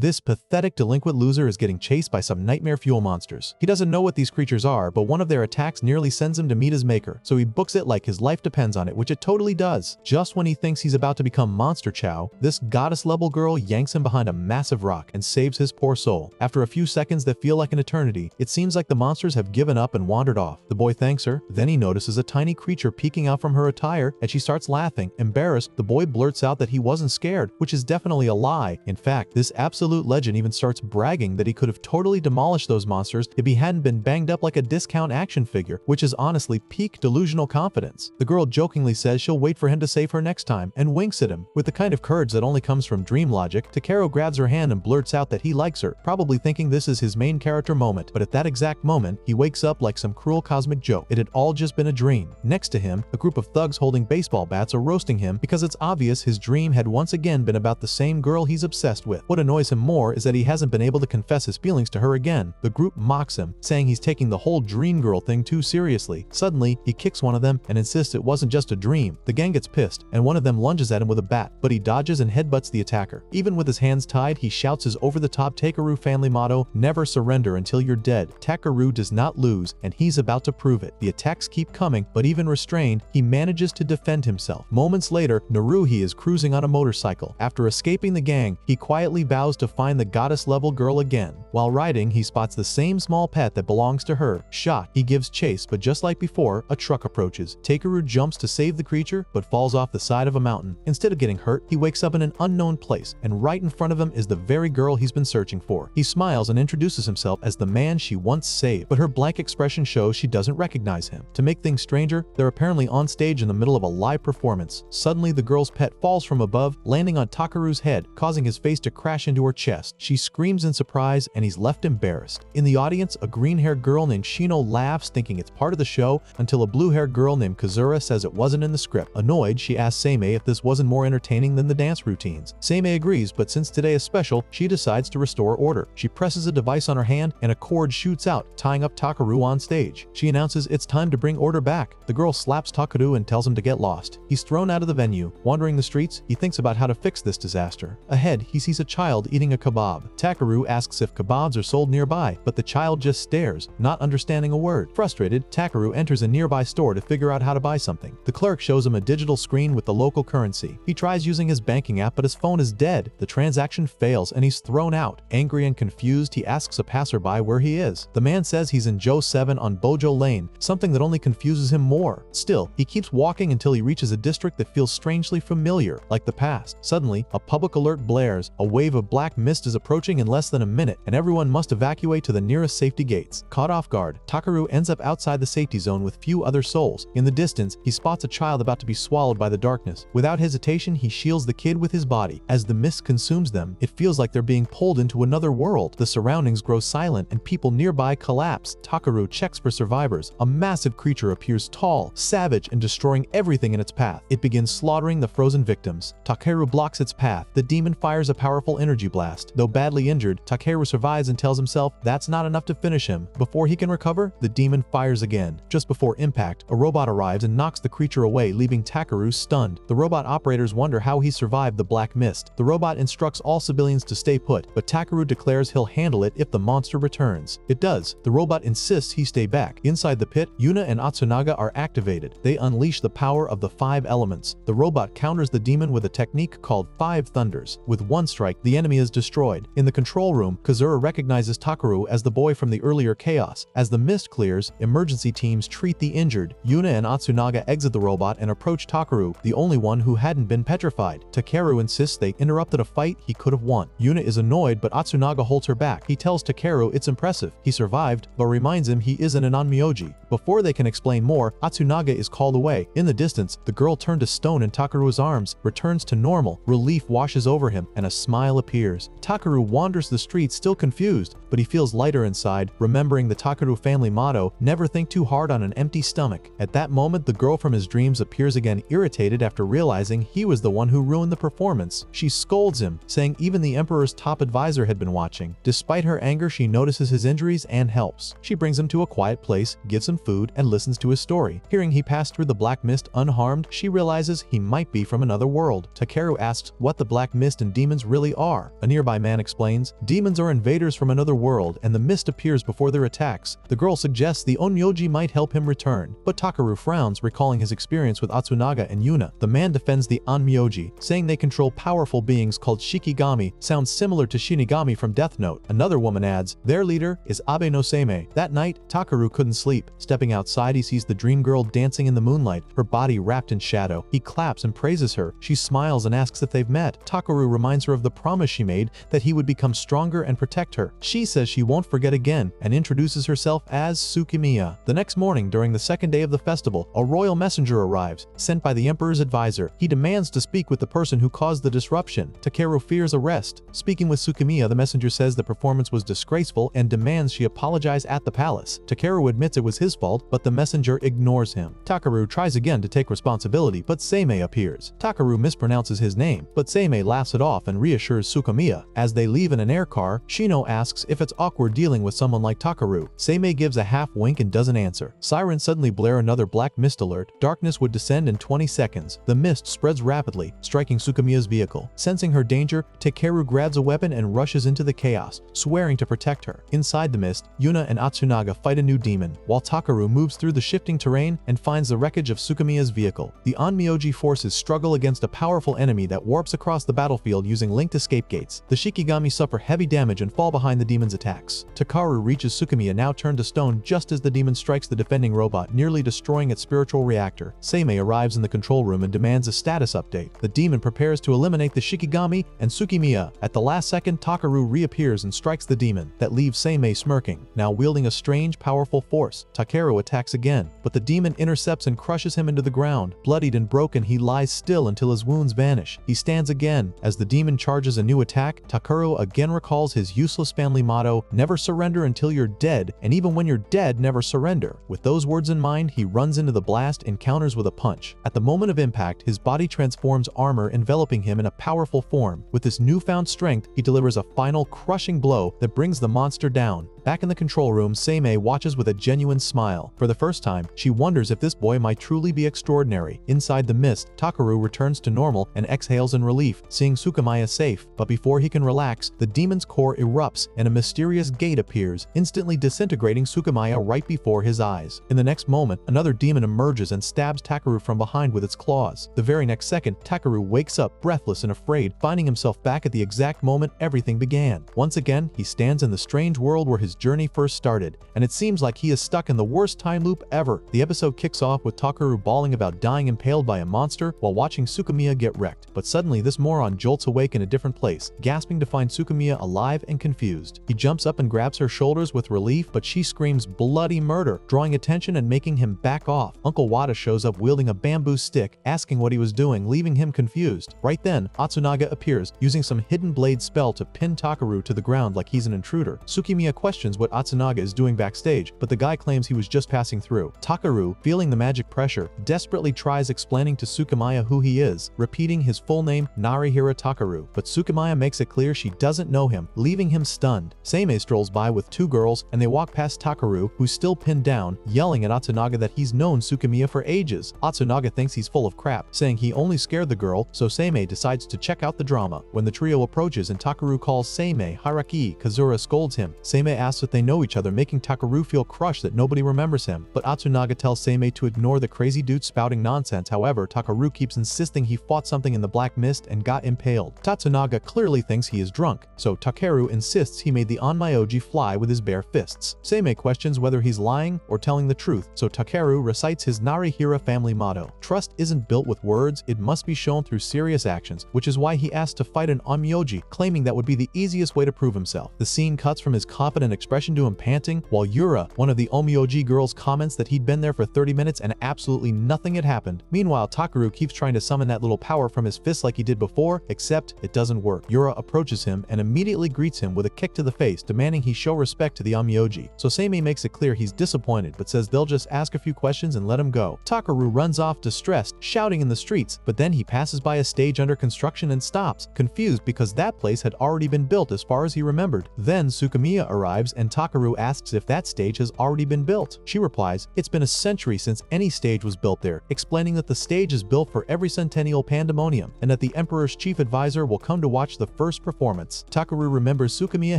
This pathetic delinquent loser is getting chased by some nightmare fuel monsters. He doesn't know what these creatures are, but one of their attacks nearly sends him to meet his maker, so he books it like his life depends on it, which it totally does. Just when he thinks he's about to become Monster Chow, this goddess-level girl yanks him behind a massive rock and saves his poor soul. After a few seconds that feel like an eternity, it seems like the monsters have given up and wandered off. The boy thanks her, then he notices a tiny creature peeking out from her attire, and she starts laughing. Embarrassed, the boy blurts out that he wasn't scared, which is definitely a lie. In fact, this absolute legend even starts bragging that he could have totally demolished those monsters if he hadn't been banged up like a discount action figure, which is honestly peak delusional confidence. The girl jokingly says she'll wait for him to save her next time, and winks at him. With the kind of courage that only comes from dream logic, Takeru grabs her hand and blurts out that he likes her, probably thinking this is his main character moment. But at that exact moment, he wakes up like some cruel cosmic joke. It had all just been a dream. Next to him, a group of thugs holding baseball bats are roasting him because it's obvious his dream had once again been about the same girl he's obsessed with. What annoys him more is that he hasn't been able to confess his feelings to her again. The group mocks him, saying he's taking the whole dream girl thing too seriously. Suddenly, he kicks one of them and insists it wasn't just a dream. The gang gets pissed, and one of them lunges at him with a bat, but he dodges and headbutts the attacker. Even with his hands tied, he shouts his over-the-top Takeru family motto, "Never surrender until you're dead." Takeru does not lose, and he's about to prove it. The attacks keep coming, but even restrained, he manages to defend himself. Moments later, Naruhi is cruising on a motorcycle. After escaping the gang, he quietly vows to find the goddess-level girl again. While riding, he spots the same small pet that belongs to her. Shocked, he gives chase, but just like before, a truck approaches. Takeru jumps to save the creature, but falls off the side of a mountain. Instead of getting hurt, he wakes up in an unknown place, and right in front of him is the very girl he's been searching for. He smiles and introduces himself as the man she once saved, but her blank expression shows she doesn't recognize him. To make things stranger, they're apparently on stage in the middle of a live performance. Suddenly, the girl's pet falls from above, landing on Takeru's head, causing his face to crash into her chest. She screams in surprise, and he's left embarrassed. In the audience, a green-haired girl named Shino laughs, thinking it's part of the show, until a blue-haired girl named Kazura says it wasn't in the script. Annoyed, she asks Seimei if this wasn't more entertaining than the dance routines. Seimei agrees, but since today is special, she decides to restore order. She presses a device on her hand, and a cord shoots out, tying up Takeru on stage. She announces it's time to bring order back. The girl slaps Takeru and tells him to get lost. He's thrown out of the venue. Wandering the streets, he thinks about how to fix this disaster. Ahead, he sees a child eating a kebab. Takeru asks if kebabs are sold nearby, but the child just stares, not understanding a word. Frustrated, Takeru enters a nearby store to figure out how to buy something. The clerk shows him a digital screen with the local currency. He tries using his banking app, but his phone is dead. The transaction fails, and he's thrown out. Angry and confused, he asks a passerby where he is. The man says he's in Joe 7 on Bojo Lane, something that only confuses him more. Still, he keeps walking until he reaches a district that feels strangely familiar, like the past. Suddenly, a public alert blares. A wave of black mist is approaching in less than a minute, and everyone must evacuate to the nearest safety gates. Caught off guard, Takeru ends up outside the safety zone with few other souls. In the distance, he spots a child about to be swallowed by the darkness. Without hesitation, he shields the kid with his body. As the mist consumes them, it feels like they're being pulled into another world. The surroundings grow silent, and people nearby collapse. Takeru checks for survivors. A massive creature appears, tall, savage, and destroying everything in its path. It begins slaughtering the frozen victims. Takeru blocks its path. The demon fires a powerful energy blast. Though badly injured, Takeru survives and tells himself that's not enough to finish him. Before he can recover, the demon fires again. Just before impact, a robot arrives and knocks the creature away, leaving Takeru stunned. The robot operators wonder how he survived the black mist. The robot instructs all civilians to stay put, but Takeru declares he'll handle it if the monster returns. It does. The robot insists he stay back. Inside the pit, Yuna and Atsunaga are activated. They unleash the power of the 5 elements. The robot counters the demon with a technique called 5 Thunders. With one strike, the enemy is destroyed. In the control room, Kazura recognizes Takeru as the boy from the earlier chaos. As the mist clears, emergency teams treat the injured. Yuna and Atsunaga exit the robot and approach Takeru, the only one who hadn't been petrified. Takeru insists they interrupted a fight he could have won. Yuna is annoyed, but Atsunaga holds her back. He tells Takeru it's impressive. He survived, but reminds him he isn't an onmyoji. Before they can explain more, Atsunaga is called away. In the distance, the girl turned to stone in Takeru's arms returns to normal. Relief washes over him, and a smile appears. Takeru wanders the streets still confused, but he feels lighter inside, remembering the Takeru family motto, never think too hard on an empty stomach. At that moment, the girl from his dreams appears again, irritated after realizing he was the one who ruined the performance. She scolds him, saying even the Emperor's top advisor had been watching. Despite her anger, she notices his injuries and helps. She brings him to a quiet place, gives him food, and listens to his story. Hearing he passed through the black mist unharmed, she realizes he might be from another world. Takeru asks what the black mist and demons really are. A nearby man explains, demons are invaders from another world and the mist appears before their attacks. The girl suggests the onmyoji might help him return, but Takaru frowns, recalling his experience with Atsunaga and Yuna. The man defends the onmyoji, saying they control powerful beings called shikigami, sounds similar to Shinigami from Death Note. Another woman adds, their leader is Abe no Seimei. That night, Takaru couldn't sleep. Stepping outside, he sees the dream girl dancing in the moonlight, her body wrapped in shadow. He claps and praises her. She smiles and asks if they've met. Takaru reminds her of the promise she made that he would become stronger and protect her. She says she won't forget again and introduces herself as Sukamiya. The next morning, during the second day of the festival, a royal messenger arrives, sent by the emperor's advisor. He demands to speak with the person who caused the disruption. Takeru fears arrest. Speaking with Sukamiya, the messenger says the performance was disgraceful and demands she apologize at the palace. Takeru admits it was his fault, but the messenger ignores him. Takaru tries again to take responsibility, but Seimei appears. Takaru mispronounces his name, but Seimei laughs it off and reassures Sukamiya. As they leave in an air car, Shino asks if it's awkward dealing with someone like Takaru. Seimei gives a half wink and doesn't answer. Sirens suddenly blare another black mist alert. Darkness would descend in 20 seconds. The mist spreads rapidly, striking Sukamiya's vehicle. Sensing her danger, Takeru grabs a weapon and rushes into the chaos, swearing to protect her. Inside the mist, Yuna and Atsunaga fight a new demon, while Takaru moves through the shifting terrain and finds the wreckage of Sukamiya's vehicle. The onmyoji forces struggle against a powerful enemy that warps across the battlefield using linked escape gates. The shikigami suffer heavy damage and fall behind the demon's attacks. Takaru reaches Sukamiya, now turned to stone, just as the demon strikes the defending robot, nearly destroying its spiritual reactor. Seimei arrives in the control room and demands a status update. The demon prepares to eliminate the shikigami and Sukamiya. At the last second, Takaru reappears and strikes the demon. That leaves Seimei smirking, now wielding a strange, powerful force. Takeru attacks again, but the demon intercepts and crushes him into the ground. Bloodied and broken, he lies still until his wounds vanish. He stands again. As the demon charges a new attack, Takaru again recalls his useless family motto, never surrender until you're dead, and even when you're dead, never surrender. With those words in mind, he runs into the blast and counters with a punch. At the moment of impact, his body transforms, armor enveloping him in a powerful form. With this newfound strength, he delivers a final crushing blow that brings the monster down. Back in the control room, Seimei watches with a genuine smile. For the first time, she wonders if this boy might truly be extraordinary. Inside the mist, Takaru returns to normal and exhales in relief, seeing Sukamiya safe. But before he can relax, the demon's core erupts and a mysterious gate appears, instantly disintegrating Sukamiya right before his eyes. In the next moment, another demon emerges and stabs Takaru from behind with its claws. The very next second, Takaru wakes up, breathless and afraid, finding himself back at the exact moment everything began. Once again, he stands in the strange world where his journey first started, and it seems like he is stuck in the worst time loop ever. The episode kicks off with Takaru bawling about dying impaled by a monster while watching Sukamiya get wrecked. But suddenly this moron jolts awake in a different place, gasping to find Sukamiya alive and confused. He jumps up and grabs her shoulders with relief, but she screams bloody murder, drawing attention and making him back off. Uncle Wada shows up wielding a bamboo stick, asking what he was doing, leaving him confused. Right then, Atsunaga appears, using some hidden blade spell to pin Takaru to the ground like he's an intruder. Sukamiya questions what Atsunaga is doing backstage, but the guy claims he was just passing through. Takaru, feeling the magic pressure, desperately tries explaining to Sukamiya who he is, repeating his full name, Narihira Takaru, but Sukamiya makes it clear she doesn't know him, leaving him stunned. Seimei strolls by with two girls, and they walk past Takaru, who's still pinned down, yelling at Atsunaga that he's known Sukamiya for ages. Atsunaga thinks he's full of crap, saying he only scared the girl, so Seimei decides to check out the drama. When the trio approaches and Takaru calls Seimei Haraki, Kazura scolds him. Seimei asks if they know each other, making Takaru feel crushed that nobody remembers him, but Atsunaga tells Seimei to ignore the crazy dude spouting nonsense. However, Takaru keeps insisting he fought something in the black mist and got impaled. Tatsunaga clearly thinks he is drunk, so Takeru insists he made the onmyoji fly with his bare fists. Seimei questions whether he's lying or telling the truth, so Takeru recites his Narihira family motto. Trust isn't built with words, it must be shown through serious actions, which is why he asked to fight an onmyoji, claiming that would be the easiest way to prove himself. The scene cuts from his confident expression to him panting, while Yura, one of the onmyoji girls, comments that he'd been there for 30 minutes and absolutely nothing had happened. Meanwhile, Takaru keeps trying to summon that little power from his fist like he did before, except it doesn't work. Yura approaches him and immediately greets him with a kick to the face, demanding he show respect to the onmyoji. So Seimei makes it clear he's disappointed, but says they'll just ask a few questions and let him go. Takaru runs off distressed, shouting in the streets, but then he passes by a stage under construction and stops, confused because that place had already been built as far as he remembered. Then Sukamiya arrives arrives and Takaru asks if that stage has already been built. She replies, "It's been a century since any stage was built there," explaining that the stage is built for every Centennial Pandemonium and that the Emperor's chief advisor will come to watch the first performance. Takaru remembers Sukamiya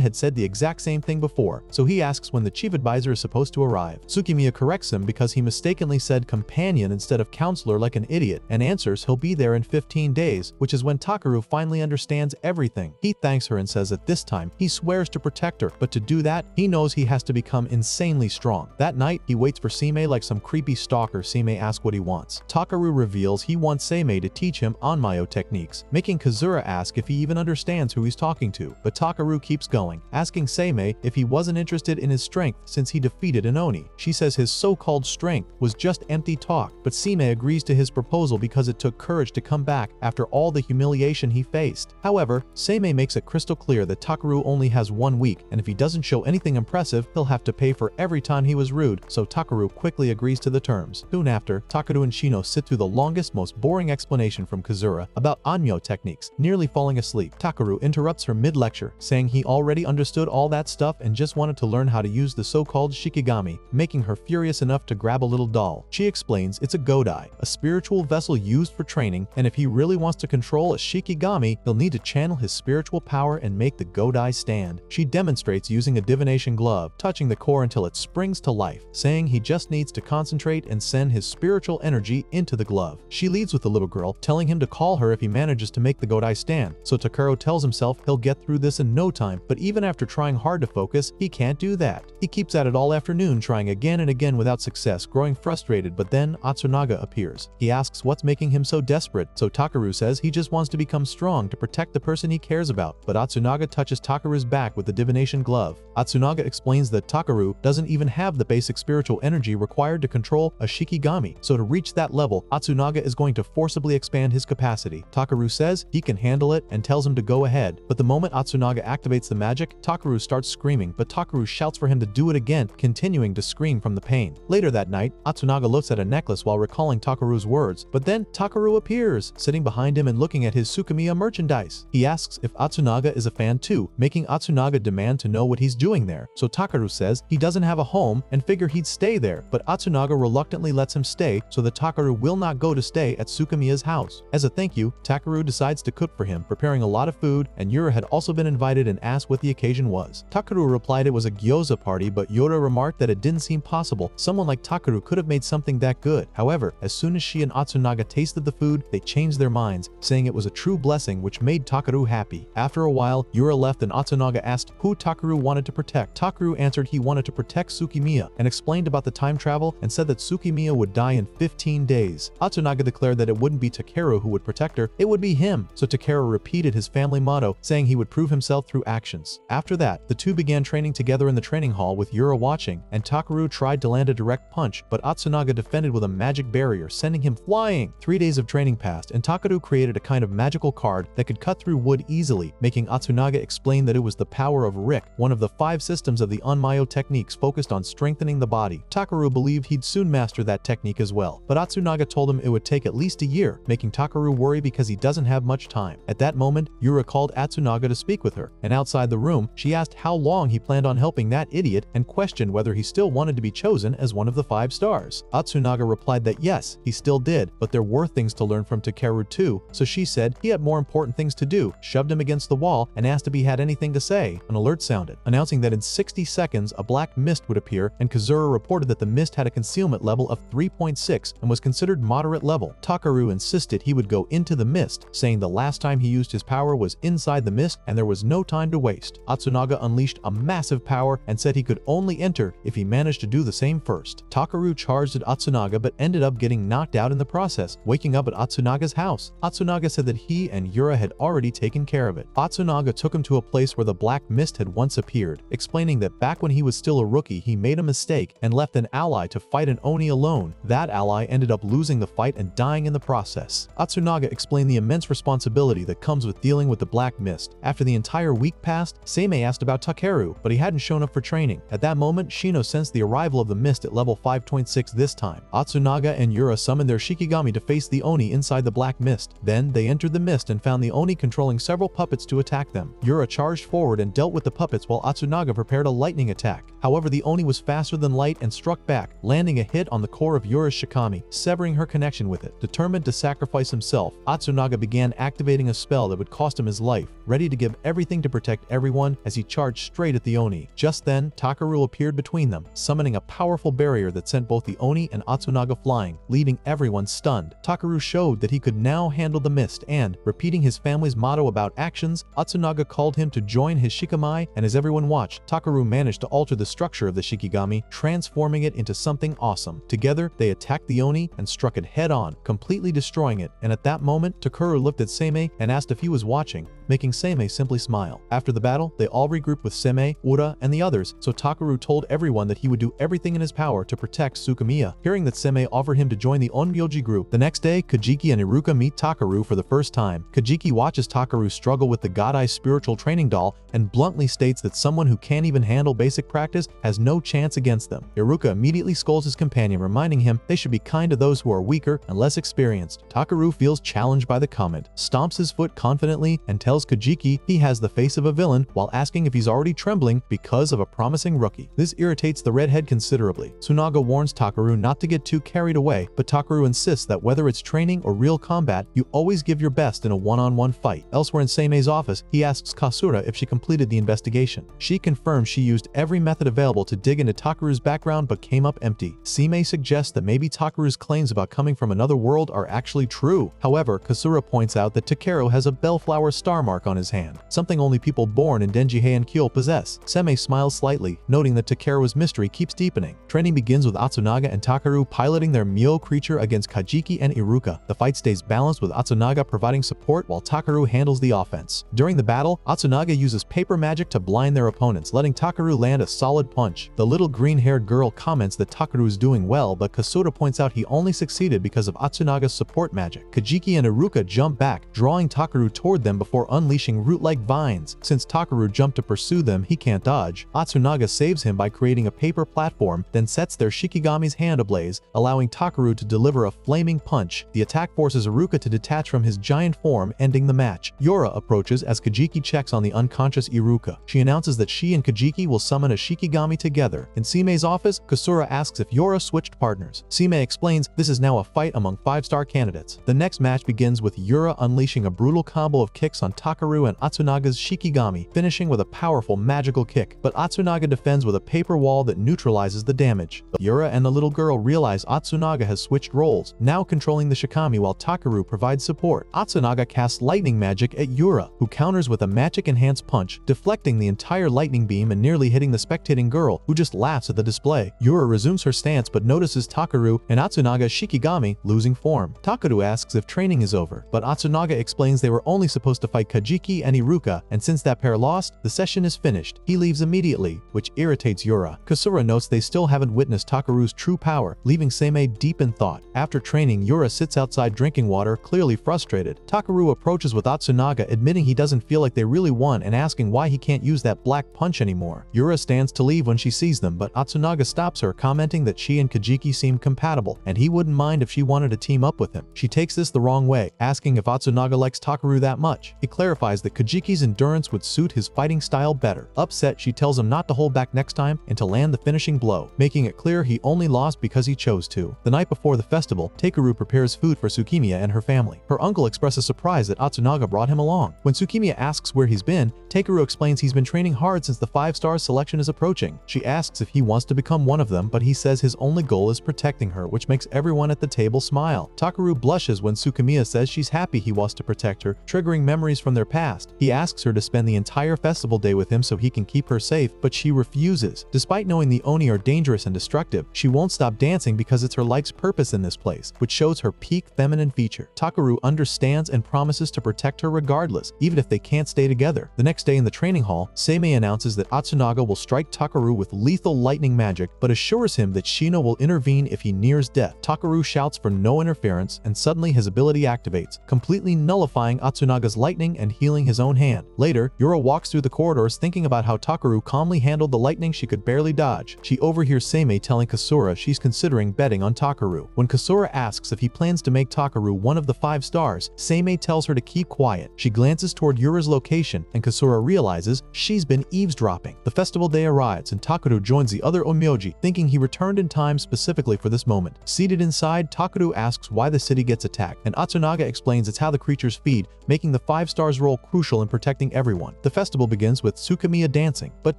had said the exact same thing before, so he asks when the chief advisor is supposed to arrive. Sukamiya corrects him because he mistakenly said companion instead of counselor like an idiot, and answers he'll be there in 15 days, which is when Takaru finally understands everything. He thanks her and says that this time he swears to protect her, but to do that, he knows he has to become insanely strong. That night, he waits for Seimei like some creepy stalker. Seimei asks what he wants. Takaru reveals he wants Seimei to teach him Onmyo techniques, making Kazura ask if he even understands who he's talking to. But Takaru keeps going, asking Seimei if he wasn't interested in his strength since he defeated an Oni. She says his so-called strength was just empty talk, but Seimei agrees to his proposal because it took courage to come back after all the humiliation he faced. However, Seimei makes it crystal clear that Takaru only has 1 week, and if he doesn't show anything impressive, he'll have to pay for every time he was rude, so Takaru quickly agrees to the terms. Soon after, Takaru and Shino sit through the longest, most boring explanation from Kazura about Onmyo techniques, nearly falling asleep. Takaru interrupts her mid-lecture, saying he already understood all that stuff and just wanted to learn how to use the so-called Shikigami, making her furious enough to grab a little doll. She explains it's a Godai, a spiritual vessel used for training, and if he really wants to control a Shikigami, he'll need to channel his spiritual power and make the Godai stand. She demonstrates using a divination glove, touching the core until it springs to life, saying he just needs to concentrate and send his spiritual energy into the glove. She leads with the little girl, telling him to call her if he manages to make the Godai stand, so Takaru tells himself he'll get through this in no time, but even after trying hard to focus, he can't do that. He keeps at it all afternoon, trying again and again without success, growing frustrated, but then Atsunaga appears. He asks what's making him so desperate, so Takaru says he just wants to become strong to protect the person he cares about, but Atsunaga touches Takaru's back with the divination glove. Atsunaga explains that Takaru doesn't even have the basic spiritual energy required to control a Shikigami, so to reach that level, Atsunaga is going to forcibly expand his capacity. Takaru says he can handle it and tells him to go ahead, but the moment Atsunaga activates the magic, Takaru starts screaming, but Takaru shouts for him to do it again, continuing to scream from the pain. Later that night, Atsunaga looks at a necklace while recalling Takaru's words, but then Takaru appears, sitting behind him and looking at his Sukamiya merchandise. He asks if Atsunaga is a fan too, making Atsunaga demand to know what he's doing there, so Takaru says he doesn't have a home and figure he'd stay there, but Atsunaga reluctantly lets him stay so that Takaru will not go to stay at Sukamiya's house. As a thank you, Takaru decides to cook for him, preparing a lot of food, and Yura had also been invited and asked what the occasion was. Takaru replied it was a gyoza party, but Yura remarked that it didn't seem possible someone like Takaru could have made something that good. However, as soon as she and Atsunaga tasted the food, they changed their minds, saying it was a true blessing which made Takaru happy. After a while, Yura left and Atsunaga asked who Takaru wanted to protect. Takaru answered he wanted to protect Sukamiya and explained about the time travel and said that Sukamiya would die in 15 days. Atsunaga declared that it wouldn't be Takeru who would protect her, it would be him, so Takeru repeated his family motto, saying he would prove himself through actions. After that, the two began training together in the training hall with Yura watching, and Takaru tried to land a direct punch, but Atsunaga defended with a magic barrier, sending him flying. 3 days of training passed, and Takaru created a kind of magical card that could cut through wood easily, making Atsunaga explain that it was the power of Rik, one of the 5 systems of the Onmyo techniques focused on strengthening the body. Takaru believed he'd soon master that technique as well, but Atsunaga told him it would take at least a year, making Takaru worry because he doesn't have much time. At that moment, Yura called Atsunaga to speak with her, and outside the room, she asked how long he planned on helping that idiot and questioned whether he still wanted to be chosen as one of the 5 stars. Atsunaga replied that yes, he still did, but there were things to learn from Takeru too, so she said he had more important things to do, shoved him against the wall, and asked if he had anything to say. An alert sounded, announcing that in 60 seconds a black mist would appear, and Kazura reported that the mist had a concealment level of 3.6 and was considered moderate level. Takaru insisted he would go into the mist, saying the last time he used his power was inside the mist and there was no time to waste. Atsunaga unleashed a massive power and said he could only enter if he managed to do the same first. Takaru charged at Atsunaga but ended up getting knocked out in the process, waking up at Atsunaga's house. Atsunaga said that he and Yura had already taken care of it. Atsunaga took him to a place where the black mist had once appeared, explaining that back when he was still a rookie he made a mistake and left an ally to fight an Oni alone. That ally ended up losing the fight and dying in the process. Atsunaga explained the immense responsibility that comes with dealing with the black mist. After the entire week passed, Seimei asked about Takeru, but he hadn't shown up for training. At that moment, Shino sensed the arrival of the mist at level 5.6 this time. Atsunaga and Yura summoned their Shikigami to face the Oni inside the black mist. Then they entered the mist and found the Oni controlling several puppets to attack them. Yura charged forward and dealt with the puppets while Atsunaga Atsunaga prepared a lightning attack. However, the Oni was faster than light and struck back, landing a hit on the core of Yura's Sukamiya, severing her connection with it. Determined to sacrifice himself, Atsunaga began activating a spell that would cost him his life, ready to give everything to protect everyone as he charged straight at the Oni. Just then, Takaru appeared between them, summoning a powerful barrier that sent both the Oni and Atsunaga flying, leaving everyone stunned. Takaru showed that he could now handle the mist and, repeating his family's motto about actions, Atsunaga called him to join his Shikimai, and as everyone watched, Takaru managed to alter the structure of the Shikigami, transforming it into something awesome. Together, they attacked the Oni and struck it head-on, completely destroying it, and at that moment, Takaru looked at Seimei and asked if he was watching, making Seimei simply smile. After the battle, they all regrouped with Seimei, Ura, and the others, so Takaru told everyone that he would do everything in his power to protect Sukamiya. Hearing that Seimei offered him to join the Onmyoji group, the next day, Kajiki and Iruka meet Takaru for the first time. Kajiki watches Takaru struggle with the God-Eye spiritual training doll and bluntly states that someone who can't even handle basic practice has no chance against them. Iruka immediately scolds his companion, reminding him they should be kind to those who are weaker and less experienced. Takaru feels challenged by the comment, stomps his foot confidently, and tells Kajiki he has the face of a villain while asking if he's already trembling because of a promising rookie. This irritates the redhead considerably. Tsunaga warns Takaru not to get too carried away, but Takaru insists that whether it's training or real combat, you always give your best in a one-on-one fight. Elsewhere in Seimei's office, he asks Kasura if she completed the investigation. She confirms she used every method available to dig into Takaru's background but came up empty. Seimei suggests that maybe Takaru's claims about coming from another world are actually true. However, Kasura points out that Takeru has a bellflower star mark on his hand, something only people born in Denjihei and Kyoto possess. Seimei smiles slightly, noting that Takeru's mystery keeps deepening. Training begins with Atsunaga and Takaru piloting their Myo creature against Kajiki and Iruka. The fight stays balanced with Atsunaga providing support while Takaru handles the offense. During the battle, Atsunaga uses paper magic to blind their opponents, letting Takaru land a solid punch. The little green-haired girl comments that Takaru is doing well, but Kasura points out he only succeeded because of Atsunaga's support magic. Kajiki and Iruka jump back, drawing Takaru toward them before unleashing root-like vines. Since Takaru jumped to pursue them, he can't dodge. Atsunaga saves him by creating a paper platform, then sets their Shikigami's hand ablaze, allowing Takaru to deliver a flaming punch. The attack forces Iruka to detach from his giant form, ending the match. Yura approaches as Kajiki checks on the unconscious Iruka. She announces that she and Kajiki will summon a Shikigami together. In Seimei's office, Kasura asks if Yura switched partners. Seimei explains this is now a fight among 5-star candidates. The next match begins with Yura unleashing a brutal combo of kicks on Takaru and Atsunaga's Shikigami, finishing with a powerful magical kick, but Atsunaga defends with a paper wall that neutralizes the damage. Yura and the little girl realize Atsunaga has switched roles, now controlling the Shikami while Takaru provides support. Atsunaga casts lightning magic at Yura, who counters with a magic-enhanced punch, deflecting the entire lightning beam and nearly hitting the spectating girl, who just laughs at the display. Yura resumes her stance but notices Takaru and Atsunaga's Shikigami losing form. Takaru asks if training is over, but Atsunaga explains they were only supposed to fight Kajiki and Iruka, and since that pair lost, the session is finished. He leaves immediately, which irritates Yura. Kasura notes they still haven't witnessed Takaru's true power, leaving Seimei deep in thought. After training, Yura sits outside drinking water, clearly frustrated. Takaru approaches with Atsunaga, admitting he doesn't feel like they really won and asking why he can't use that black punch anymore. Yura stands to leave when she sees them, but Atsunaga stops her, commenting that she and Kajiki seem compatible, and he wouldn't mind if she wanted to team up with him. She takes this the wrong way, asking if Atsunaga likes Takaru that much. He clarifies that Kajiki's endurance would suit his fighting style better. Upset, she tells him not to hold back next time and to land the finishing blow, making it clear he only lost because he chose to. The night before the festival, Takeru prepares food for Sukamiya and her family. Her uncle expresses surprise that Atsunaga brought him along. When Sukamiya asks where he's been, Takeru explains he's been training hard since the 5-star selection is approaching. She asks if he wants to become one of them, but he says his only goal is protecting her, which makes everyone at the table smile. Takaru blushes when Sukamiya says she's happy he wants to protect her, triggering memories from their past. He asks her to spend the entire festival day with him so he can keep her safe, but she refuses. Despite knowing the Oni are dangerous and destructive, she won't stop dancing because it's her life's purpose in this place, which shows her peak feminine feature. Takaru understands and promises to protect her regardless, even if they can't stay together. The next day in the training hall, Seimei announces that Atsunaga will strike Takaru with lethal lightning magic, but assures him that Shino will intervene if he nears death. Takaru shouts for no interference, and suddenly his ability activates, completely nullifying Atsunaga's lightning and healing his own hand. Later, Yura walks through the corridors thinking about how Takaru calmly handled the lightning she could barely dodge. She overhears Seimei telling Kasura she's considering betting on Takaru. When Kasura asks if he plans to make Takaru one of the 5 stars, Seimei tells her to keep quiet. She glances toward Yura's location, and Kasura realizes she's been eavesdropping. The festival day arrives, and Takaru joins the other onmyoji, thinking he returned in time specifically for this moment. Seated inside, Takaru asks why the city gets attacked, and Atsunaga explains it's how the creatures feed, making the 5 stars role crucial in protecting everyone. The festival begins with Sukamiya dancing, but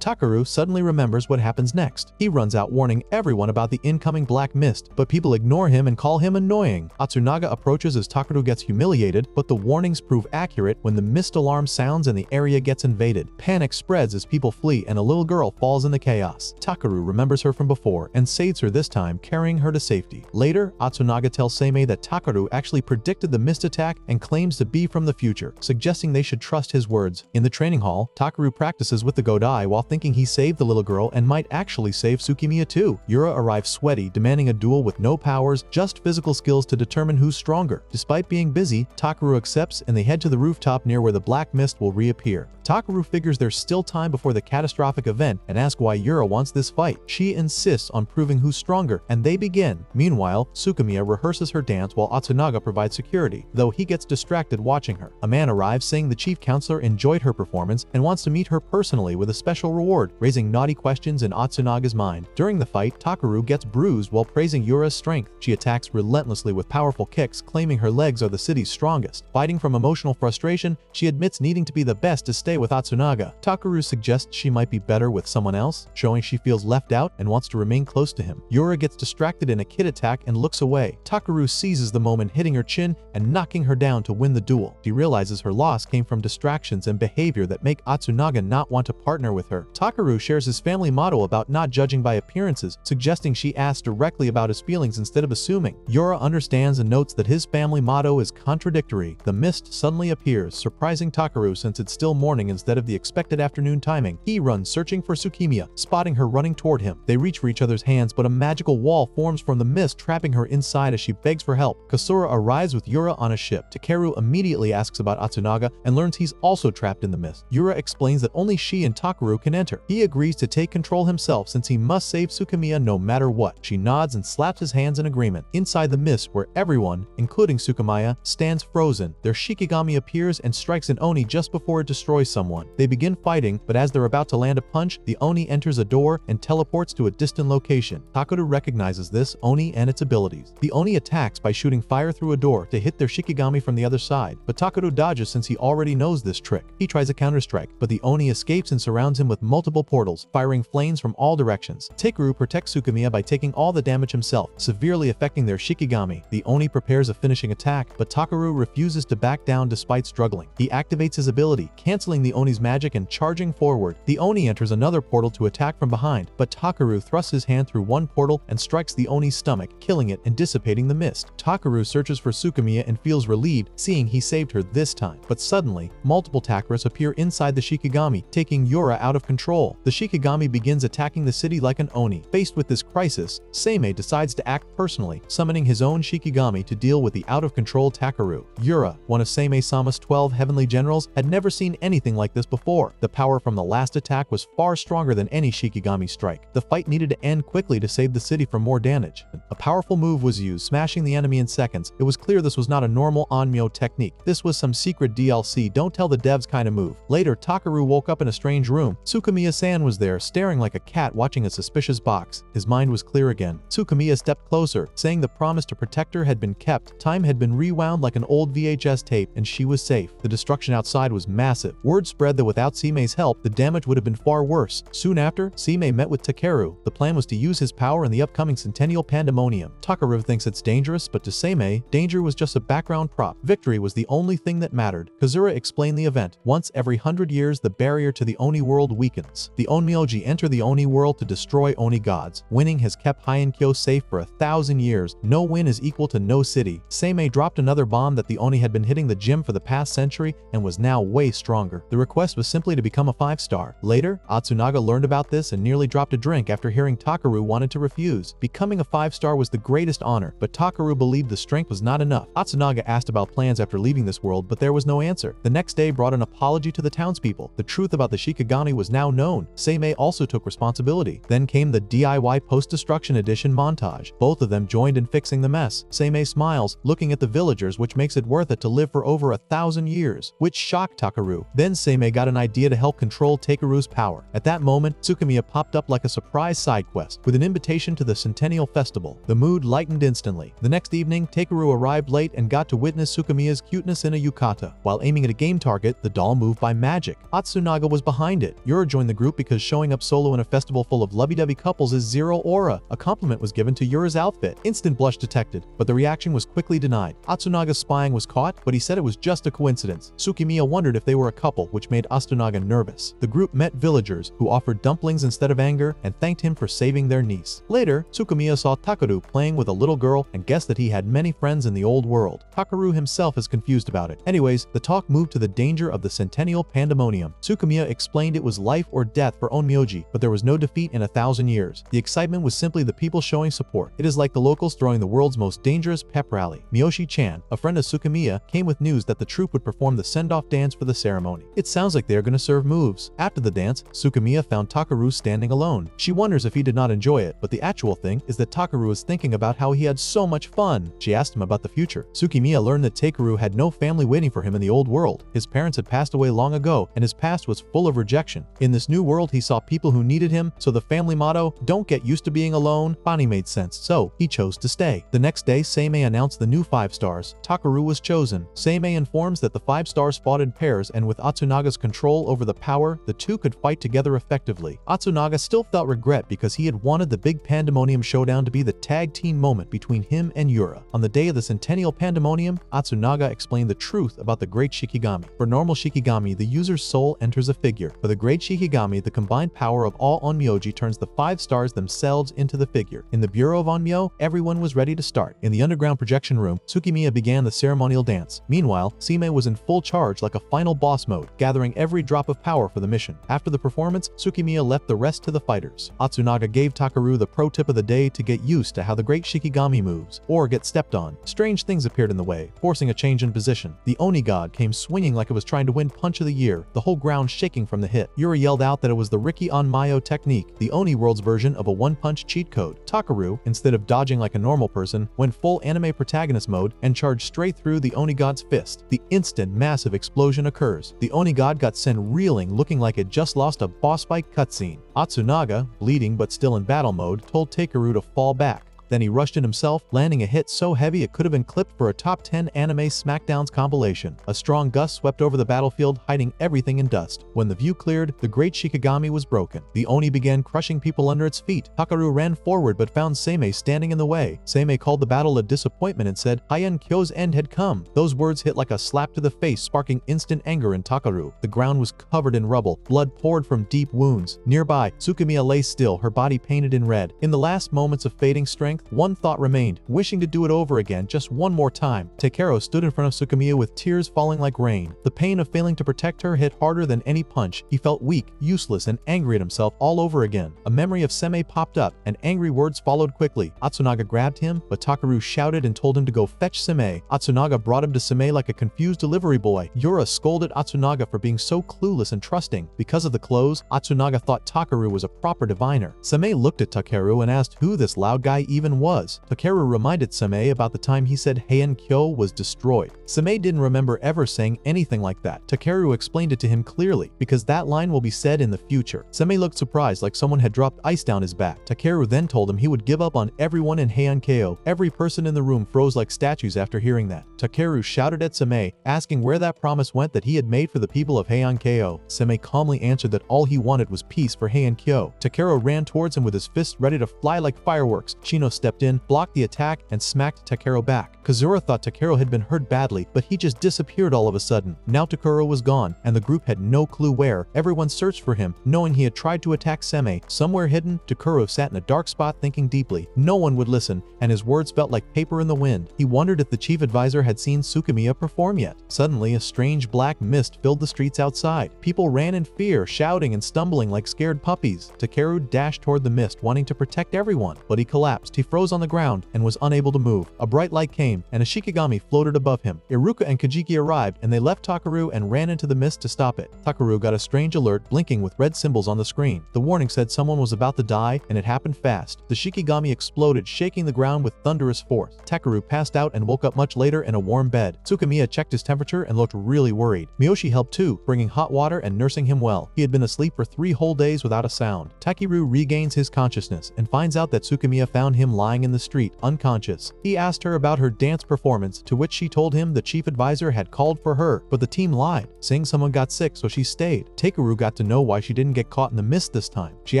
Takaru suddenly remembers what happens next. He runs out warning everyone about the incoming black mist, but people ignore him and call him annoying. Atsunaga approaches as Takaru gets humiliated, but the warnings prove accurate when the mist alarm sounds and the area gets invaded. Panic spreads as people flee and a little girl falls in the chaos. Takaru remembers her from before and saves her this time, carrying her to safety. Later, Atsunaga tells Seimei that Takaru actually predicted the mist attack and claims to be from the future, suggesting they should trust his words. In the training hall, Takaru practices with the Godai while thinking he saved the little girl and might actually save Sukamiya too. Yura arrives sweaty, demanding a duel with no powers, just physical skills to determine who's stronger. Despite being busy, Takaru accepts and they head to the rooftop near where the black mist will reappear. Takaru figures there's still time before the catastrophic event and asks why Yura wants this fight. She insists on proving who's stronger, and they begin. Meanwhile, Sukamiya rehearses her dance while Atsunaga provides security, though he gets distracted watching her. A man arrives saying the chief counselor enjoyed her performance and wants to meet her personally with a special reward, raising naughty questions in Atsunaga's mind. During the fight, Takaru gets bruised while praising Yura's strength. She attacks relentlessly with powerful kicks, claiming her legs are the city's strongest. Fighting from emotional frustration, she admits needing to be the best to stay with Atsunaga. Takaru suggests she might be better with someone else, showing she feels left out and wants to remain close to him. Yura gets distracted in a kid attack and looks away. Takaru seizes the moment, hitting her chin and knocking her down to win the duel. She realizes her loss came from distractions and behavior that make Atsunaga not want to partner with her. Takaru shares his family motto about not judging by appearances, suggesting she asks directly about his feelings instead of assuming. Yura understands and notes that his family motto is contradictory. The mist suddenly appears, surprising Takaru since it's still morning instead of the expected afternoon timing. He runs searching for Sukamiya, spotting her running toward him. They reach for each other's hands, but a magical wall forms from the mist, trapping her inside as she begs for help. Kasura arrives with Yura on a ship. Takeru immediately asks about Atsunaga and learns he's also trapped in the mist. Yura explains that only she and Takaru can enter. He agrees to take control himself since he must save Sukamiya no matter what. She nods and slaps his hands in agreement. Inside the mist, where everyone, including Sukamiya, stands frozen, their Shikigami appears and strikes an Oni just before it destroys someone. They begin fighting, but as they're about to land a punch, the Oni enters a door and teleports to a distant location. Takaru recognizes this Oni and its abilities. The Oni attacks by shooting fire through a door to hit their Shikigami from the other side, but Takaru dodges since he already knows this trick. He tries a counterstrike, but the Oni escapes and surrounds him with multiple portals, firing flames from all directions. Takeru protects Sukamiya by taking all the damage himself, severely affecting their Shikigami. The Oni prepares a finishing attack, but Takaru refuses to back down despite struggling. He activates his ability, canceling the Oni's magic and charging forward. The Oni enters another portal to attack from behind, but Takaru thrusts his hand through one portal and strikes the Oni's stomach, killing it and dissipating the mist. Takaru searches for Sukamiya and feels relieved, seeing he saved her this time. But suddenly, multiple Takaras appear inside the Shikigami, taking Yura out of control. The Shikigami begins attacking the city like an Oni. Faced with this crisis, Seimei decides to act personally, summoning his own Shikigami to deal with the out-of-control Takaru. Yura, one of Seimei-sama's 12 heavenly generals, had never seen anything like this before. The power from the last attack was far stronger than any Shikigami strike. The fight needed to end quickly to save the city from more damage. A powerful move was used, smashing the enemy in seconds. It was clear this was not a normal Onmyo technique. This was some secret DLC don't tell the devs kind of move. Later, Takaru woke up in a strange room. Sukamiya-san was there, staring like a cat watching a suspicious box. His mind was clear again. Sukamiya stepped closer, saying the promise to protect her had been kept. Time had been rewound like an old VHS tape, and she was safe. The destruction outside was massive. Word spread that without Seimei's help, the damage would have been far worse. Soon after, Seimei met with Takeru. The plan was to use his power in the upcoming Centennial Pandemonium. Takaru thinks it's dangerous, but to Seimei, danger was just a background prop. Victory was the only thing that mattered. Kazura explained the event. Once every 100 years, the barrier to the Oni world weakens. The Onmyoji enter the Oni world to destroy Oni gods. Winning has kept Heian-kyo safe for 1,000 years. No win is equal to no city. Seimei dropped another bomb that the Oni had been hitting the gym for the past century and was now way stronger. The request was simply to become a 5-star. Later, Atsunaga learned about this and nearly dropped a drink after hearing Takaru wanted to refuse. Becoming a 5-star was the greatest honor, but Takaru believed the strength was not enough. Atsunaga asked about plans after leaving this world, but there was no answer. answer. The next day brought an apology to the townspeople. The truth about the Shikigami was now known. Seimei also took responsibility. Then came the DIY post-destruction edition montage. Both of them joined in fixing the mess. Seimei smiles, looking at the villagers, which makes it worth it to live for over 1,000 years, which shocked Takeru. Then Seimei got an idea to help control Takeru's power. At that moment, Sukamiya popped up like a surprise side quest, with an invitation to the Centennial Festival. The mood lightened instantly. The next evening, Takeru arrived late and got to witness Sukamiya's cuteness in a yukata. While aiming at a game target, the doll moved by magic. Atsunaga was behind it. Yura joined the group because showing up solo in a festival full of lovey-dovey couples is zero aura. A compliment was given to Yura's outfit. Instant blush detected, but the reaction was quickly denied. Atsunaga's spying was caught, but he said it was just a coincidence. Sukamiya wondered if they were a couple, which made Atsunaga nervous. The group met villagers, who offered dumplings instead of anger, and thanked him for saving their niece. Later, Sukamiya saw Takeru playing with a little girl and guessed that he had many friends in the old world. Takeru himself is confused about it. Anyways, the talk moved to the danger of the Centennial Pandemonium. Sukamiya explained it was life or death for Onmyoji, but there was no defeat in 1,000 years. The excitement was simply the people showing support. It is like the locals throwing the world's most dangerous pep rally. Miyoshi-chan, a friend of Sukamiya, came with news that the troupe would perform the send-off dance for the ceremony. It sounds like they are going to serve moves. After the dance, Sukamiya found Takeru standing alone. She wonders if he did not enjoy it, but the actual thing is that Takeru is thinking about how he had so much fun. She asked him about the future. Sukamiya learned that Takeru had no family waiting for him in the old world. His parents had passed away long ago, and his past was full of rejection. In this new world, he saw people who needed him, so the family motto, "Don't get used to being alone," finally made sense, so he chose to stay. The next day, Seimei announced the new 5 stars. Takeru was chosen. Seimei informs that the 5 stars fought in pairs, and with Atsunaga's control over the power, the two could fight together effectively. Atsunaga still felt regret because he had wanted the big Pandemonium showdown to be the tag team moment between him and Yura. On the day of the Centennial Pandemonium, Atsunaga explained the truth about the Great Shikigami. For normal Shikigami, the user's soul enters a figure. For the Great Shikigami, the combined power of all Onmyoji turns the 5 stars themselves into the figure. In the Bureau of Onmyo, everyone was ready to start. In the underground projection room, Sukamiya began the ceremonial dance. Meanwhile, Seimei was in full charge like a final boss mode, gathering every drop of power for the mission. After the performance, Sukamiya left the rest to the fighters. Atsunaga gave Takeru the pro tip of the day to get used to how the Great Shikigami moves, or get stepped on. Strange things appeared in the way, forcing a change in position. The Oni god came swinging like it was trying to win Punch of the Year, the whole ground shaking from the hit. Yura yelled out that it was the Riki on Mayo technique, the Oni world's version of a one-punch cheat code. Takeru, instead of dodging like a normal person, went full anime protagonist mode and charged straight through the Oni god's fist. The instant massive explosion occurs. The Oni god got sent reeling, looking like it just lost a boss fight cutscene. Atsunaga, bleeding but still in battle mode, told Takeru to fall back. Then he rushed in himself, landing a hit so heavy it could have been clipped for a top 10 anime Smackdowns compilation. A strong gust swept over the battlefield, hiding everything in dust. When the view cleared, the Great Shikigami was broken. The Oni began crushing people under its feet. Takeru ran forward but found Seimei standing in the way. Seimei called the battle a disappointment and said Heian Kyo's end had come. Those words hit like a slap to the face, sparking instant anger in Takeru. The ground was covered in rubble. Blood poured from deep wounds. Nearby, Sukamiya lay still, her body painted in red. In the last moments of fading strength, one thought remained, wishing to do it over again just one more time. Takeru stood in front of Sukamiya with tears falling like rain. The pain of failing to protect her hit harder than any punch. He felt weak, useless, and angry at himself all over again. A memory of Seimei popped up, and angry words followed quickly. Atsunaga grabbed him, but Takeru shouted and told him to go fetch Seimei. Atsunaga brought him to Seimei like a confused delivery boy. Yura scolded Atsunaga for being so clueless and trusting. Because of the clothes, Atsunaga thought Takeru was a proper diviner. Seimei looked at Takeru and asked who this loud guy even was. Takeru reminded Seimei about the time he said Heian Kyo was destroyed. Seimei didn't remember ever saying anything like that. Takeru explained it to him clearly, because that line will be said in the future. Seimei looked surprised, like someone had dropped ice down his back. Takeru then told him he would give up on everyone in Heian Kyo. Every person in the room froze like statues after hearing that. Takeru shouted at Seimei, asking where that promise went that he had made for the people of Heian Kyo. Seimei calmly answered that all he wanted was peace for Heian Kyo. Takeru ran towards him with his fists ready to fly like fireworks. Shino stepped in, blocked the attack, and smacked Takeru back. Kazura thought Takeru had been hurt badly, but he just disappeared all of a sudden. Now Takeru was gone, and the group had no clue where. Everyone searched for him, knowing he had tried to attack Seimei. Somewhere hidden, Takeru sat in a dark spot thinking deeply. No one would listen, and his words felt like paper in the wind. He wondered if the chief advisor had seen Sukamiya perform yet. Suddenly, a strange black mist filled the streets outside. People ran in fear, shouting and stumbling like scared puppies. Takeru dashed toward the mist, wanting to protect everyone, but he collapsed. He He froze on the ground and was unable to move. A bright light came, and a Shikigami floated above him. Iruka and Kajiki arrived, and they left Takaru and ran into the mist to stop it. Takaru got a strange alert blinking with red symbols on the screen. The warning said someone was about to die, and it happened fast. The Shikigami exploded, shaking the ground with thunderous force. Takaru passed out and woke up much later in a warm bed. Sukamiya checked his temperature and looked really worried. Miyoshi helped too, bringing hot water and nursing him well. He had been asleep for 3 whole days without a sound. Takeru regains his consciousness and finds out that Sukamiya found him lying in the street, unconscious. He asked her about her dance performance, to which she told him the chief advisor had called for her, but the team lied, saying someone got sick so she stayed. Takeru got to know why she didn't get caught in the mist this time. She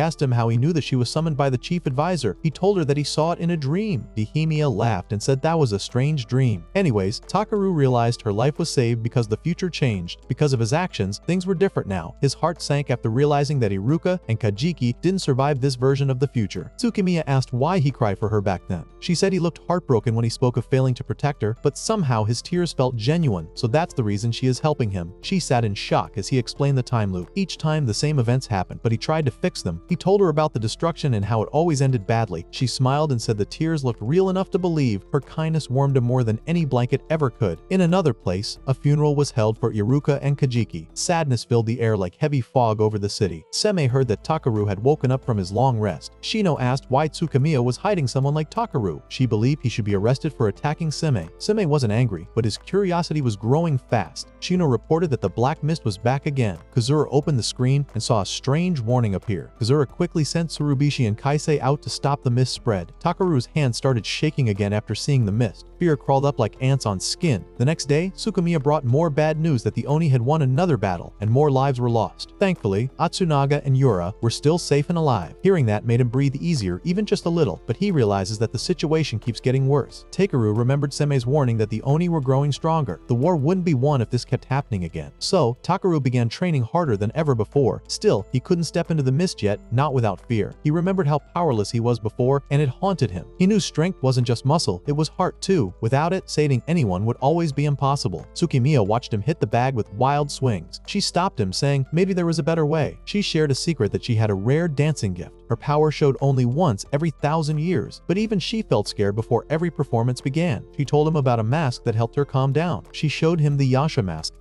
asked him how he knew that she was summoned by the chief advisor. He told her that he saw it in a dream. Dihimiya laughed and said that was a strange dream. Anyways, Takaru realized her life was saved because the future changed. Because of his actions, things were different now. His heart sank after realizing that Iruka and Kajiki didn't survive this version of the future. Sukamiya asked why he cried for her back then. She said he looked heartbroken when he spoke of failing to protect her, but somehow his tears felt genuine, so that's the reason she is helping him. She sat in shock as he explained the time loop. Each time the same events happened, but he tried to fix them. He told her about the destruction and how it always ended badly. She smiled and said the tears looked real enough to believe. Her kindness warmed him more than any blanket ever could. In another place, a funeral was held for Iruka and Kajiki. Sadness filled the air like heavy fog over the city. Seme heard that Takaru had woken up from his long rest. Shino asked why Tsukamiya was hiding someone like Takaru. She believed he should be arrested for attacking Seme. Seme wasn't angry, but his curiosity was growing fast. Shino reported that the black mist was back again. Kazura opened the screen and saw a strange warning appear. Kazura quickly sent Tsurubishi and Kaisei out to stop the mist spread. Takaru's hand started shaking again after seeing the mist. Fear crawled up like ants on skin. The next day, Sukamiya brought more bad news that the Oni had won another battle and more lives were lost. Thankfully, Atsunaga and Yura were still safe and alive. Hearing that made him breathe easier, even just a little, but he realizes that the situation keeps getting worse. Takeru remembered Seme's warning that the Oni were growing stronger. The war wouldn't be won if this kept happening again. So, Takaru began training harder than ever before. Still, he couldn't step into the mist yet, not without fear. He remembered how powerless he was before, and it haunted him. He knew strength wasn't just muscle, it was heart too. Without it, saving anyone would always be impossible. Sukamiya watched him hit the bag with wild swings. She stopped him, saying maybe there was a better way. She shared a secret that she had a rare dancing gift. Her power showed only once every 1,000 years, but even she felt scared before every performance began. She told him about a mask that helped her calm down. She showed him the Yasha mask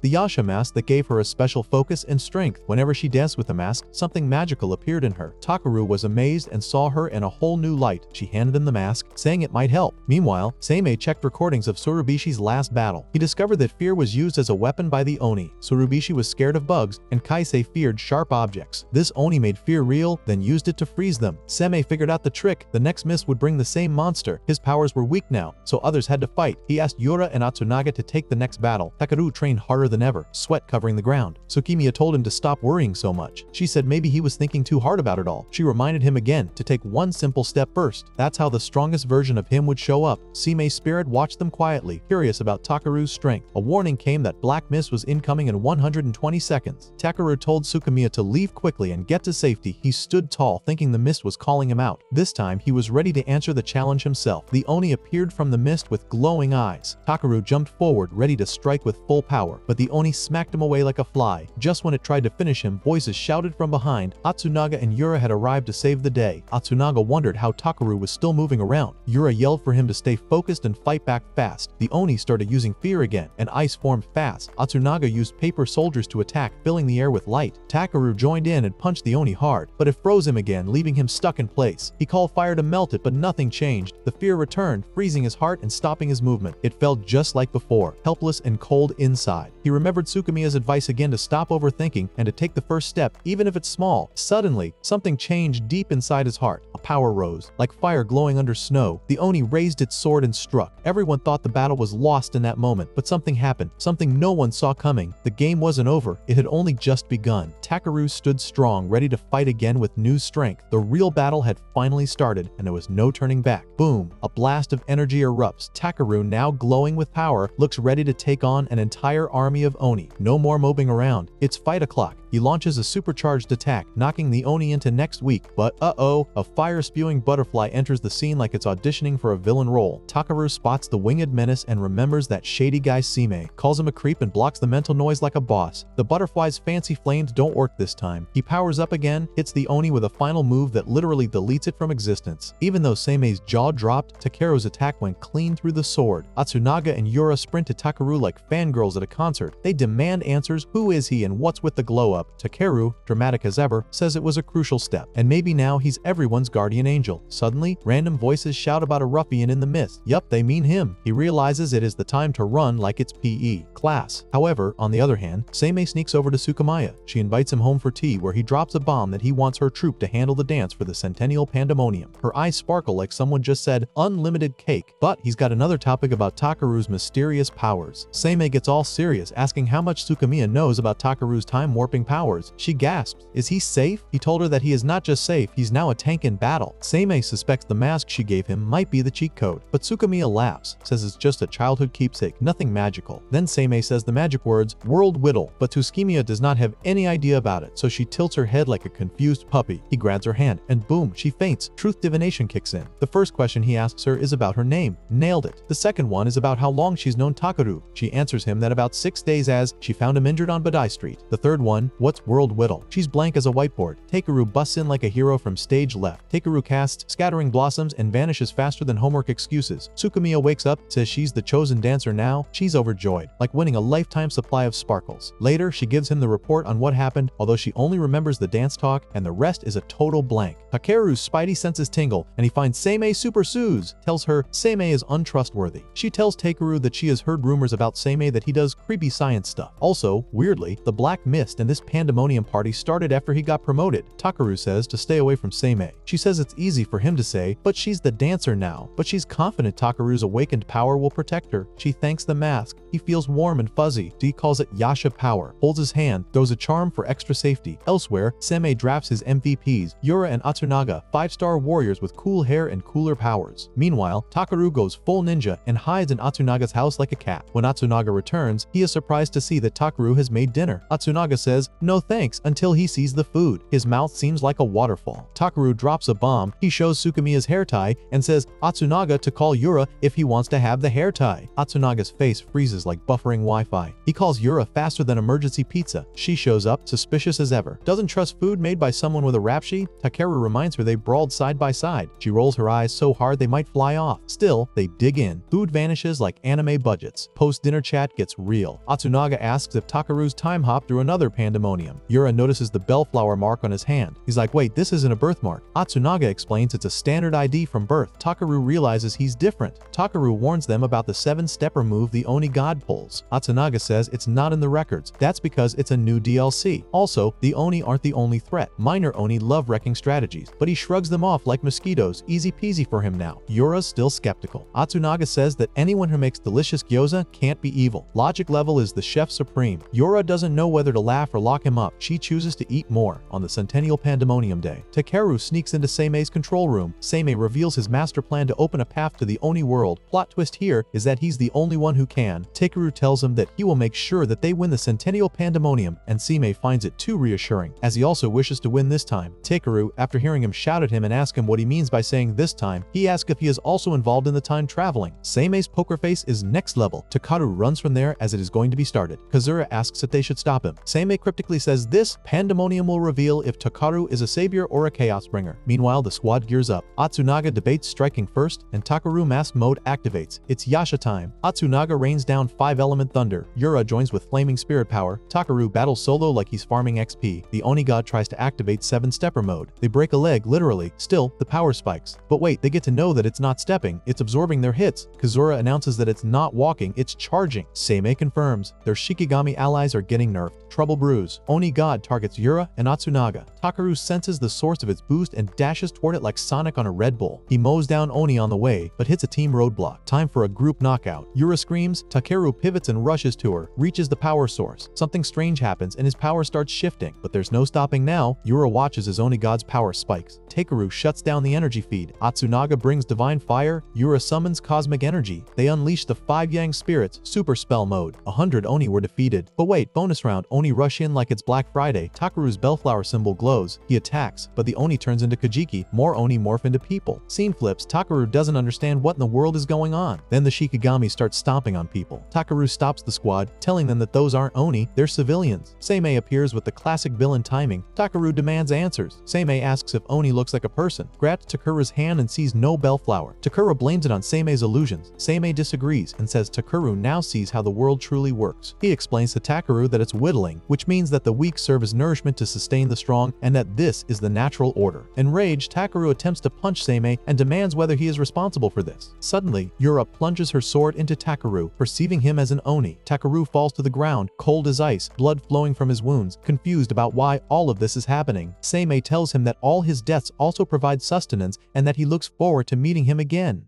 that gave her a special focus and strength. Whenever she danced with the mask, something magical appeared in her. Takaru was amazed and saw her in a whole new light. She handed him the mask, saying it might help. Meanwhile, Seimei checked recordings of Tsurubishi's last battle. He discovered that fear was used as a weapon by the Oni. Tsurubishi was scared of bugs, and Kaisei feared sharp objects. This Oni made fear real, then used it to freeze them. Seimei figured out the trick. The next mist would bring the same monster. His powers were weak now, so others had to fight. He asked Yura and Atsunaga to take the next battle. Takaru trained harder than ever, sweat covering the ground. Sukamiya told him to stop worrying so much. She said maybe he was thinking too hard about it all. She reminded him again to take one simple step first. That's how the strongest version of him would show up. Seimei's spirit watched them quietly, curious about Takaru's strength. A warning came that black mist was incoming in 120 seconds. Takaru told Sukamiya to leave quickly and get to safety. He stood tall, thinking the mist was calling him out. This time, he was ready to answer the challenge himself. The Oni appeared from the mist with glowing eyes. Takaru jumped forward, ready to strike with full power, but the Oni smacked him away like a fly. Just when it tried to finish him, voices shouted from behind. Atsunaga and Yura had arrived to save the day. Atsunaga wondered how Takaru was still moving around. Yura yelled for him to stay focused and fight back fast. The Oni started using fear again, and ice formed fast. Atsunaga used paper soldiers to attack, filling the air with light. Takaru joined in and punched the Oni hard, but it froze him again, leaving him stuck in place. He called fire to melt it, but nothing changed. The fear returned, freezing his heart and stopping his movement. It felt just like before, helpless and cold inside. He remembered Sukamiya's advice again to stop overthinking and to take the first step, even if it's small. Suddenly, something changed deep inside his heart. A power rose, like fire glowing under snow. The Oni raised its sword and struck. Everyone thought the battle was lost in that moment, but something happened, something no one saw coming. The game wasn't over, it had only just begun. Takaru stood strong, ready to fight again with new strength. The real battle had finally started, and there was no turning back. Boom! A blast of energy erupts. Takaru, now glowing with power, looks ready to take on an entire army of Oni. No more moping around. It's fight o'clock. He launches a supercharged attack, knocking the Oni into next week, but a fire-spewing butterfly enters the scene like it's auditioning for a villain role. Takaru spots the winged menace and remembers that shady guy Sime, calls him a creep and blocks the mental noise like a boss. The butterfly's fancy flames don't work this time. He powers up again, hits the Oni with a final move that literally deletes it from existence. Even though Seime's jaw dropped, Takeru's attack went clean through the sword. Atsunaga and Yura sprint to Takeru like fangirls at a concert. They demand answers. Who is he and what's with the glow-up? Takeru, dramatic as ever, says it was a crucial step, and maybe now he's everyone's guardian angel. Suddenly, random voices shout about a ruffian in the mist. Yup, they mean him. He realizes it is the time to run like it's PE class. However, on the other hand, Seimei sneaks over to Sukamiya. She invites him home for tea, where he drops a bomb that he wants her troupe to handle the dance for the Centennial Pandemonium. Her eyes sparkle like someone just said unlimited cake, but he's got another topic about Takeru's mysterious powers. Seimei gets all serious, asking how much Sukamiya knows about Takeru's time warping powers. She gasps, is he safe? He told her that he is not just safe, he's now a tank in battle. Seimei suspects the mask she gave him might be the cheat code, but Sukamiya laughs, says it's just a childhood keepsake, nothing magical. Then Seimei says the magic words, world whittle, but Sukamiya does not have any idea about it, so she tilts her head like a confused puppy. He grabs her hand, and boom, she faints. Truth divination kicks in. The first question he asks her is about her name. Nailed it. The second one is about how long she's known Takeru. She answers him that about 6 days, as she found him injured on Badai Street. The third one, what's world whittle? She's blank as a whiteboard. Takeru busts in like a hero from stage left. Takeru casts Scattering Blossoms and vanishes faster than homework excuses. Sukamiya wakes up, says she's the chosen dancer now. She's overjoyed, like winning a lifetime supply of sparkles. Later, she gives him the report on what happened, although she only remembers the dance talk, and the rest is a total blank. Takeru's spidey senses tingle, and he finds Seimei super soothes, tells her Seimei is untrustworthy. She tells Takeru that she has heard rumors about Seimei that he does creepy science stuff. Also, weirdly, the Black Mist and this pandemonium party started after he got promoted. Takeru says to stay away from Seimei. She says it's easy for him to say, but she's the dancer now. But she's confident Takeru's awakened power will protect her. She thanks the mask. He feels warm and fuzzy. He calls it Yasha power. Holds his hand, throws a charm for extra safety. Elsewhere, Seimei drafts his MVPs, Yura and Atsunaga, 5-star warriors with cool hair and cooler powers. Meanwhile, Takeru goes full ninja and hides in Atsunaga's house like a cat. When Atsunaga returns, he is surprised to see that Takeru has made dinner. Atsunaga says, no thanks, until he sees the food. His mouth seems like a waterfall. Takeru drops a bomb. He shows Sukamiya's hair tie and says Atsunaga to call Yura if he wants to have the hair tie. Atsunaga's face freezes like buffering Wi-Fi. He calls Yura faster than emergency pizza. She shows up, suspicious as ever. Doesn't trust food made by someone with a rap sheet. Takeru reminds her they brawled side by side. She rolls her eyes so hard they might fly off. Still, they dig in. Food vanishes like anime budgets. Post-dinner chat gets real. Atsunaga asks if Takeru's time hopped through another pandemonium. Yura notices the bellflower mark on his hand. He's like, wait, this isn't a birthmark. Atsunaga explains it's a standard ID from birth. Takeru realizes he's different. Takeru warns them about the 7-stepper move the Oni god pulls. Atsunaga says it's not in the records. That's because it's a new DLC. Also, the Oni aren't the only threat. Minor Oni love wrecking strategies, but he shrugs them off like mosquitoes. Easy peasy for him now. Yura's still skeptical. Atsunaga says that anyone who makes delicious gyoza can't be evil. Logic level is the chef supreme. Yura doesn't know whether to laugh or lock him up. She chooses to eat more. On the Centennial Pandemonium day, Takeru sneaks into Seimei's control room. Seimei reveals his master plan to open a path to the Oni world. Plot twist here is that he's the only one who can. Takeru tells him that he will make sure that they win the Centennial Pandemonium, and Seimei finds it too reassuring, as he also wishes to win this time. Takeru, after hearing him shout at him and ask him what he means by saying this time, he asks if he is also involved in the time traveling. Seimei's poker face is next level. Takaru runs from there as it is going to be started. Kazura asks if they should stop him. Seimei cryptically says this pandemonium will reveal if Takaru is a savior or a chaos bringer. Meanwhile, the squad gears up. Atsunaga debates striking first, and Takeru mask mode activates. It's Yasha time. Atsunaga rains down 5-element thunder. Yura joins with flaming spirit power. Takaru battles solo like he's farming XP. The Oni god tries to activate 7-stepper mode. They break a leg, literally. Still, the power spikes. But wait, they get to know that it's not stepping, it's absorbing their hits. Kazura announces that it's not walking, it's charging. Seimei confirms their Shikigami allies are getting nerfed. Trouble brews. Oni god targets Yura and Atsunaga. Takaru senses the source of its boost and dashes toward it like Sonic on a Red Bull. He mows down Oni on the way, but hits a team roadblock. Time for a group knockout. Yura screams, Takeru pivots and rushes to her, reaches the power source. Something strange happens and his power starts shifting, but there's no stopping now. Yura watches as Oni god's power spikes. Takeru shuts down the energy feed. Atsunaga brings divine fire. Yura summons cosmic energy. They unleash the 5 yang spirits, super spell mode. 100 Oni were defeated. But wait, bonus round, Oni Oni rush in like it's Black Friday. Takaru's bellflower symbol glows. He attacks, but the Oni turns into Kajiki. More Oni morph into people. Scene flips. Takaru doesn't understand what in the world is going on. Then the Shikigami starts stomping on people. Takaru stops the squad, telling them that those aren't Oni, they're civilians. Seimei appears with the classic villain timing. Takaru demands answers. Seimei asks if Oni looks like a person, grabs Takura's hand and sees no bellflower. Takura blames it on Seimei's illusions. Seimei disagrees and says Takuru now sees how the world truly works. He explains to Takaru that it's whittling, which means that the weak serve as nourishment to sustain the strong, and that this is the natural order. Enraged, Takaru attempts to punch Seimei and demands whether he is responsible for this. Suddenly, Yura plunges her sword into Takaru, perceiving him as an Oni. Takaru falls to the ground, cold as ice, blood flowing from his wounds, confused about why all of this is happening. Seimei tells him that all his deaths also provide sustenance and that he looks forward to meeting him again.